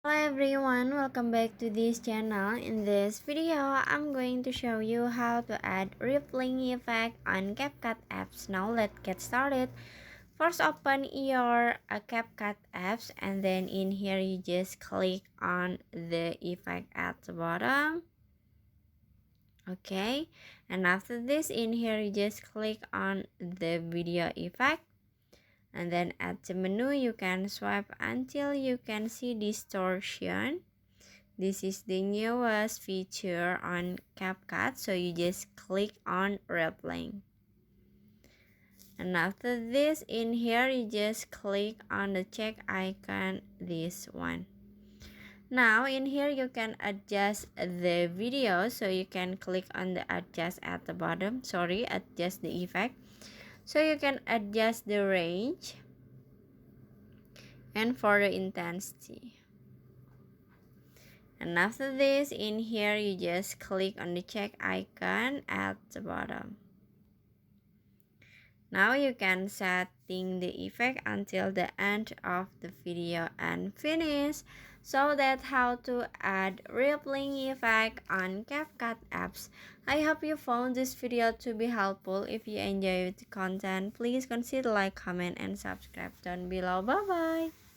Everyone, welcome back to this channel. In this video, I'm going to show you how to add rippling effect on CapCut apps. Now let's get started. First, open your CapCut apps, and then in here you just click on the effect at the bottom. Okay, and after this, in here you just click on the video effect. And then at the menu, you can swipe until you can see distortion. This is the newest feature on CapCut, so you just click on rippling. And after this, in here, you just click on the check icon, this one. Now, in here, you can adjust the video, so you can click on the adjust at the bottom. Adjust the effect. So you can adjust the range and for the intensity. And after this, in here you just click on the check icon at the bottom. Now you can setting the effect until the end of the video and finish. So that's how to add rippling effect on CapCut apps. I hope you found this video to be helpful. If you enjoyed the content, please consider like, comment, and subscribe down below. Bye bye.